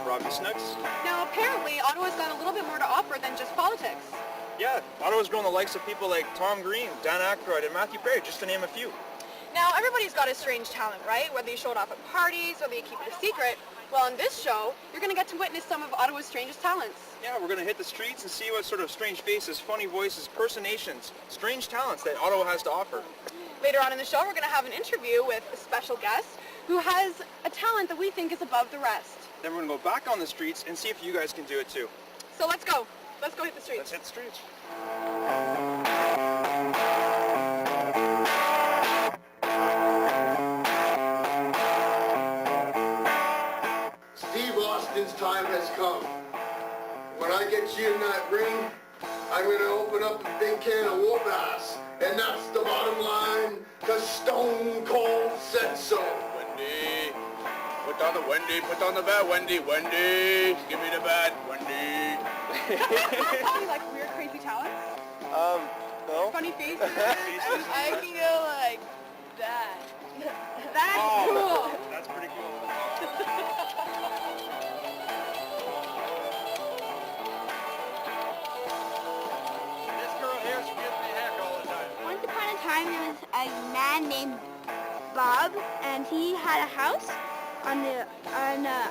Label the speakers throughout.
Speaker 1: I'm Robbie Snooks.
Speaker 2: Now, apparently, Ottawa's got a little bit more to offer than just politics.
Speaker 1: Yeah, Ottawa's grown the likes of people like Tom Green, Dan Aykroyd, and Matthew Perry, just to name a few.
Speaker 2: Now, everybody's got a strange talent, right? Whether you show it off at parties, whether you keep it a secret. Well, on this show, you're going to get to witness some of Ottawa's strangest talents.
Speaker 1: Yeah, we're going to hit the streets and see what sort of strange faces, funny voices, personations, strange talents that Ottawa has to offer.
Speaker 2: Later on in the show, we're going to have an interview with a special guest who has a talent that we think is above the rest.
Speaker 1: Then we're going to go back on the streets and see if you guys can do it too.
Speaker 2: So let's go. Let's go hit the streets.
Speaker 1: Let's hit the streets.
Speaker 3: Steve Austin's time has come. When I get you in that ring, I'm going to open up a big can of whoop ass. And that's the bottom line, because Stone Cold said so.
Speaker 4: Wendy, put on the Wendy, put on the bat, Wendy, Wendy, give me the bat, Wendy.
Speaker 2: You like weird, crazy talents?
Speaker 1: No.
Speaker 2: Funny faces? I can go like that. That's cool.
Speaker 1: That's pretty cool. This girl here, she gives me heck all the time.
Speaker 5: Once upon a time, there was a man named Bob, and he had a house on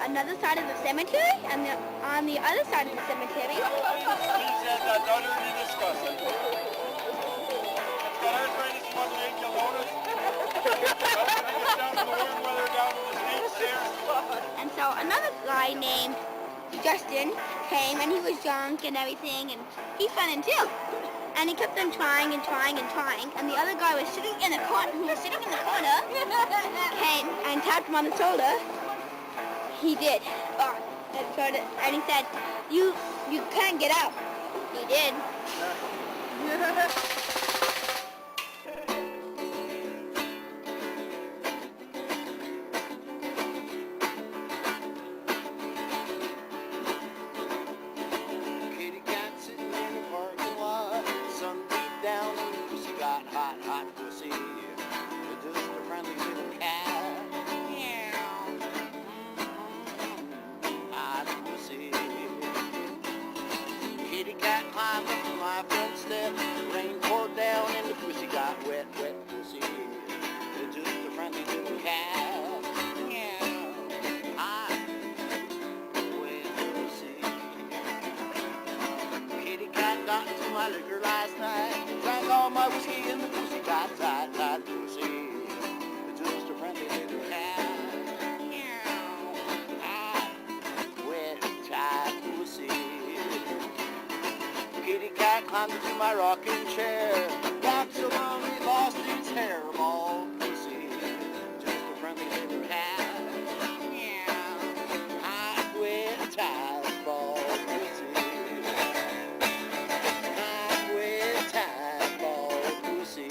Speaker 5: another side of the cemetery, and on the other side of the cemetery.
Speaker 4: He said that utterly disgusting. It's got arthritis, mother angel lotus. It's down to the warm weather, down to the snakes there.
Speaker 5: And so another guy named Justin came, and he was drunk and everything, and he fell in too. And he kept on trying and trying and trying, and the other guy was sitting in the corner, came and tapped him on the shoulder. He did. And he said, you can't get out. He did.
Speaker 4: Kitty cat sitting in the parking lot, sun beat down and the pussy got hot, hot pussy. Just a friendly little cat. Meow. Hot pussy. Kitty cat climbed up to my front step, rain poured down and the pussy got wet, wet pussy. Just a friendly little cat. Meow. Hot, wet pussy. Kitty cat got into my liquor last night, drank all my whiskey and the pussy got tight, tight pussy. Just a friendly little cat. Meow. Hot, wet, tight pussy. Kitty cat climbed into my rocking chair, rocked so long it lost its hairball pussy. Just a friendly little cat. Meow. Hot, wet, tight ball pussy. Hot, wet, tight ball pussy.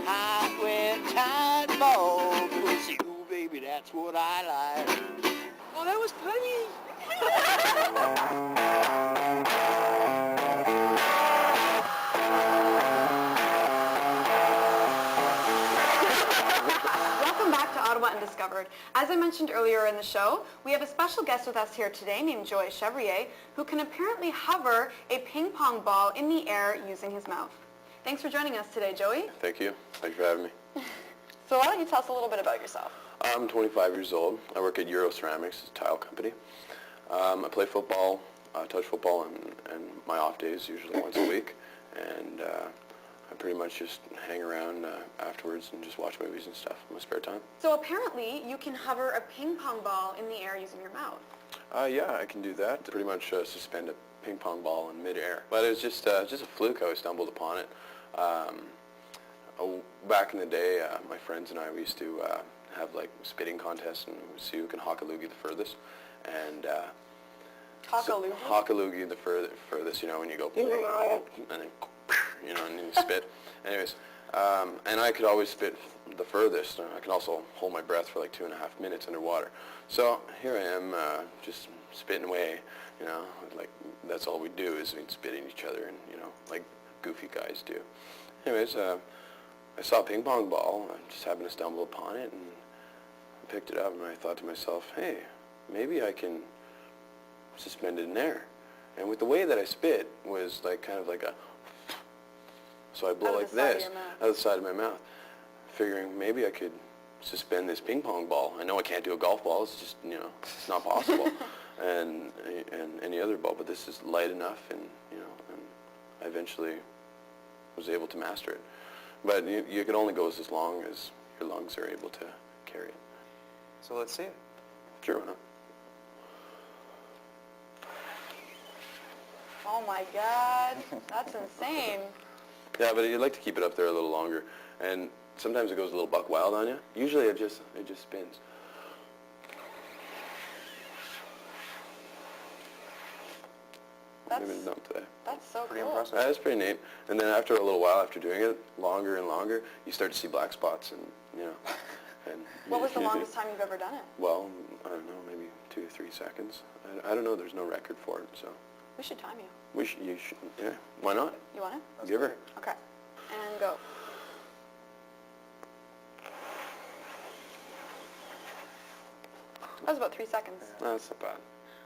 Speaker 4: Hot, wet, tight ball pussy. Ooh, baby, that's what I like.
Speaker 2: Oh, that was funny. Welcome back to Ottawa Undiscovered. As I mentioned earlier in the show, we have a special guest with us here today named Joy Chevrier, who can apparently hover a ping pong ball in the air using his mouth. Thanks for joining us today, Joey.
Speaker 6: Thank you. Thanks for having me.
Speaker 2: So why don't you tell us a little bit about yourself?
Speaker 6: I'm 25 years old. I work at Euro Ceramics, a tile company. I play football, touch football, and my off days usually once a week. And I pretty much just hang around afterwards and just watch movies and stuff in my spare time.
Speaker 2: So apparently you can hover a ping pong ball in the air using your mouth.
Speaker 6: Yeah, I can do that. Pretty much suspend a ping pong ball in midair. But it was just a fluke. I stumbled upon it. Back in the day, my friends and I, we used to have like spitting contests and see who can hock a loogie the furthest. And
Speaker 2: Hock a loogie?
Speaker 6: Hock a loogie the furthest, you know, when you go, and then, you know, and then you spit. Anyways, and I could always spit the furthest. I could also hold my breath for like 2.5 minutes underwater. So here I am, just spitting away, you know, like that's all we do is we spit at each other and, you know, like goofy guys do. Anyways, I saw a ping pong ball. I just happened to stumble upon it and picked it up, and I thought to myself, hey, maybe I can suspend it in air. And with the way that I spit was like kind of like a, so I blow like this out of the side of my mouth, figuring maybe I could suspend this ping pong ball. I know I can't do a golf ball. It's just, you know, it's not possible. and any other ball, but this is light enough, and you know, and I eventually was able to master it. But you can only go as long as your lungs are able to carry it.
Speaker 1: So let's see it.
Speaker 6: Sure, why not?
Speaker 2: Oh my God, that's insane.
Speaker 6: Yeah, but you'd like to keep it up there a little longer, and sometimes it goes a little buck wild on you. Usually it just spins. Maybe not today.
Speaker 2: That's so
Speaker 1: Pretty
Speaker 2: cool.
Speaker 1: impressive.
Speaker 6: That's pretty neat. And then after a little while, after doing it longer and longer, you start to see black spots, and you know. And
Speaker 2: What was the longest time you've ever done it?
Speaker 6: Well, I don't know, maybe 2 or 3 seconds. I don't know. There's no record for it, so.
Speaker 2: We should time you.
Speaker 6: You should. Yeah. Why not?
Speaker 2: You want it?
Speaker 6: Give her.
Speaker 2: Okay. And go. That was about 3 seconds.
Speaker 6: No, that's not bad.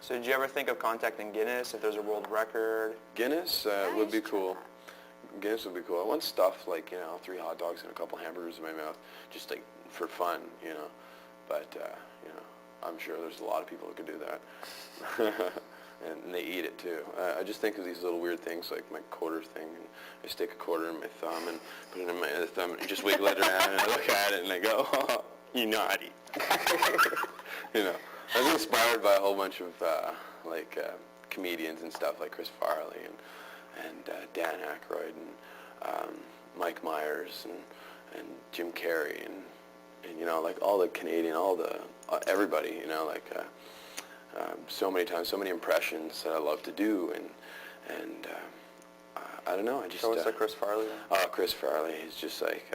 Speaker 1: So did you ever think of contacting Guinness if there's a world record?
Speaker 6: Guinness
Speaker 2: Yeah,
Speaker 6: would
Speaker 2: you
Speaker 6: be
Speaker 2: should try
Speaker 6: cool.
Speaker 2: that.
Speaker 6: Guinness would be cool. I want stuff like, you know, 3 hot dogs and a couple hamburgers in my mouth, just like for fun, you know. But, you know, I'm sure there's a lot of people who could do that. And they eat it too. I just think of these little weird things like my quarter thing. And I stick a quarter in my thumb and put it in my other thumb and just wiggle it around and I look at it and I go, oh, you naughty. You know, I was inspired by a whole bunch of comedians and stuff like Chris Farley and Dan Aykroyd and Mike Myers and Jim Carrey and you know, like all the Canadian, all the everybody, you know, like so many times, so many impressions that I love to do, and I don't know, I just.
Speaker 1: So what's that Chris Farley?
Speaker 6: Oh, Chris Farley is just like,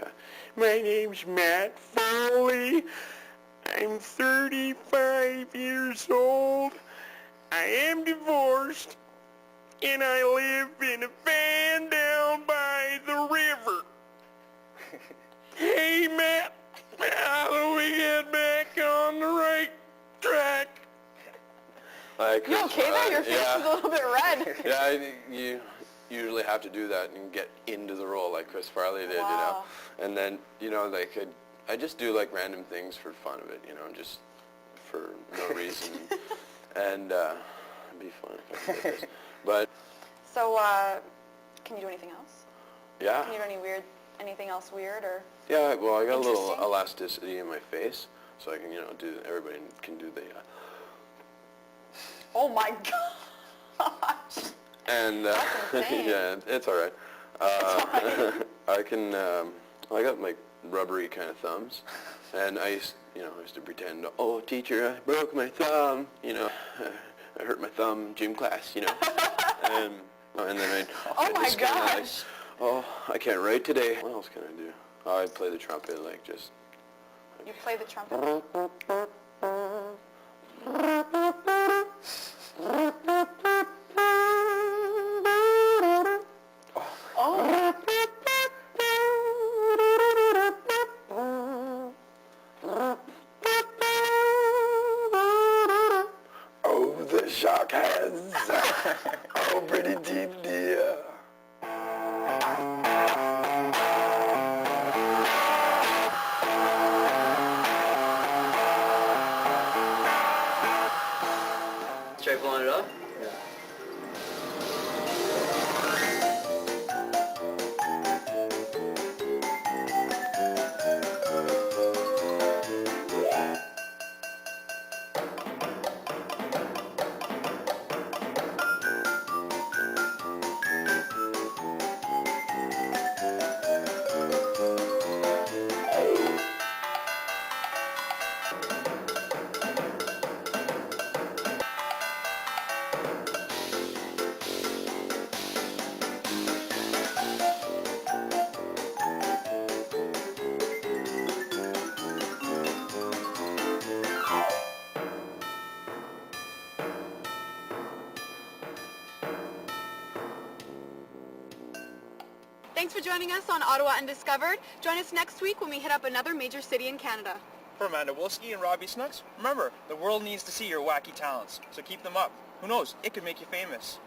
Speaker 6: my name's Matt Foley. I'm 35 years old. I am divorced, and I live in a van down by the river. Hey, Matt, how do we get back on the right track? Like,
Speaker 2: You okay there? Your face
Speaker 6: yeah.
Speaker 2: is a little bit red.
Speaker 6: Yeah, you usually have to do that and get into the role like Chris Farley did,
Speaker 2: Wow.
Speaker 6: you know. And then, you know, like I just do like random things for fun of it, you know, just for no reason. And it'd be fun if I could do this. But
Speaker 2: So, can you do anything else?
Speaker 6: yeah.
Speaker 2: Can you do anything else weird or?
Speaker 6: Yeah, well, I got a little
Speaker 2: Interesting.
Speaker 6: elasticity in my face, so I can, you know, everybody can do the
Speaker 2: Oh my gosh.
Speaker 6: and
Speaker 2: That's insane.
Speaker 6: yeah, it's all right. I can. I got like rubbery kind of thumbs, and I used to pretend, oh, teacher, I broke my thumb. You know, I hurt my thumb in gym class. You know, and then
Speaker 2: Oh my
Speaker 6: just kinda like,
Speaker 2: gosh.
Speaker 6: oh, I can't write today. What else can I do? Oh, I play the trumpet, like just.
Speaker 2: You play the trumpet? Oh.
Speaker 6: Oh, the shark has. Oh, pretty deep, dear.
Speaker 7: Try blowing it up?
Speaker 2: Thanks for joining us on Ottawa Undiscovered. Join us next week when we hit up another major city in Canada.
Speaker 1: For Amanda Wolski and Robbie Snooks, remember, the world needs to see your wacky talents, so keep them up. Who knows, it could make you famous.